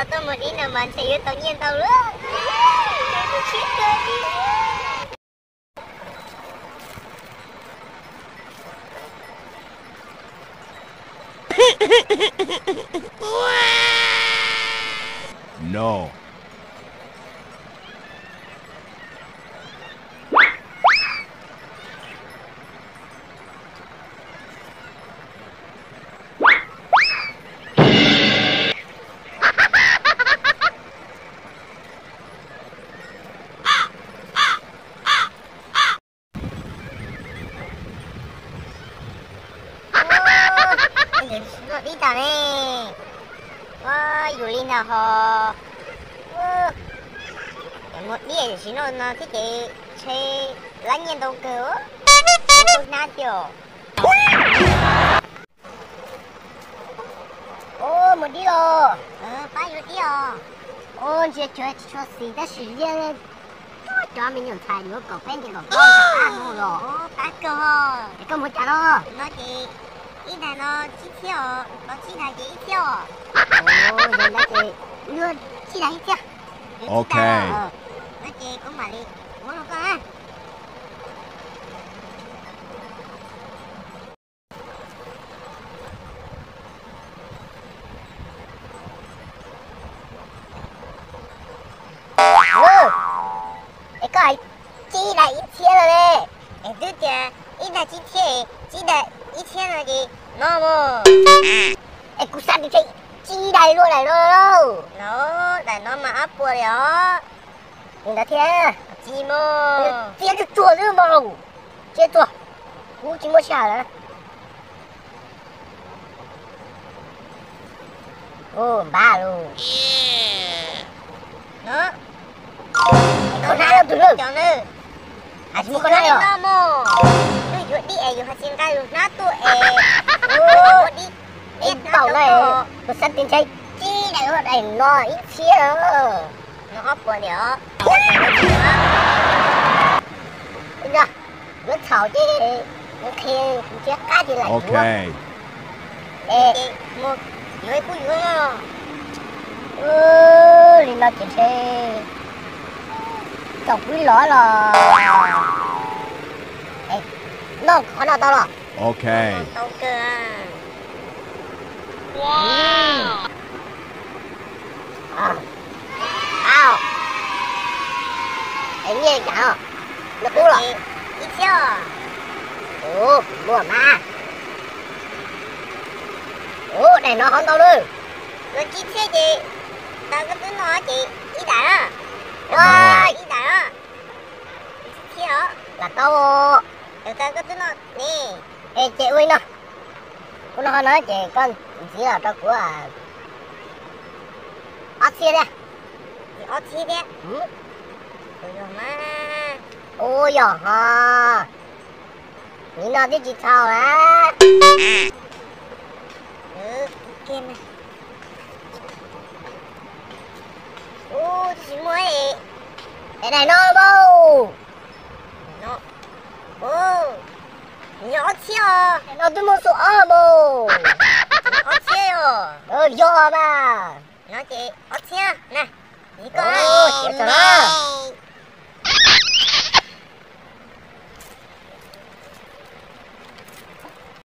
giờ tôi một ít là mình sẽ yếu tự nhiên tao nữa. Tôi chết cơ đi. No. Nó đi tao nè. Dù linh nào họ một đĩa chỉ nó thích cái chơi lãnh nhiên đâu cơ. Không nát chưa. Một đĩa rồi. Bao nhiêu đĩa rồi. Chỉ cho xí ta sử dụng cho mình dùng xài nữa cậu quen thì cậu con ăn rồi. Cá cơ. Để có một trả đó. Nó thì ít là nó chi tiêu, nó chỉ là cái ít tiêu. Rồi nó thì luôn chỉ là ít tiêu. Ok. Nó thì cũng mà đi, muốn không con á? Cái chỉ là ít tiêu rồi đấy. Đúng chưa? Ít là chi tiêu, chỉ là ít tiêu rồi thì nó mà. Cú sát đi chơi. Chi đầy luôn này đâu. Nó để nó mà áp bùa đó. Nhìn đã thế. Chi mô. Chết cho chùa nữa mà. Chết chùa. Cú chỉ mua xả rồi. Ba luôn. Đó. Con hai đâu tụi nữa. Chọn nữa. Chỉ mua con hai rồi. Nó đi dù hạt xin cái lúc nát tụi đi. Tàu này tôi sẵn tiền chơi chi này nó đầy nó ít xía nữa nó hấp vào nữa bây giờ nó thảo chứ nó khi chết cá thì lại Ok. để một dưới cú dưới nó thì nó chỉ chơi chọc quý lõ là nó có nào tao rồi Ok. tao cơ wow. Ao. Anh nghe cả. Nó cú rồi. Ít chưa? Mua mà. Này nó không tao luôn. Nó chi thế chị. Tao có tính nó chị. Ý đại á. Wow, ý đại á. Chi hả? Là tao. Tao có tính nó. Nè. Ê chị ơi nó. Cô nó nói chị con chỉ là tao của ớt xia đây. Ớt xia đây. Ôi dồi má. Ôi dồi hả. Nhìn nó biết chị sao hả. Kia này. Chị mua đi. Đây này nó bố. Nó. Nhỏ chiều. Nó tôi mua số ớt bố. Nhỏ chiều. Vô mà. Nó chị. Ớt chiều. Nè. Đi con. Chiều cho nó.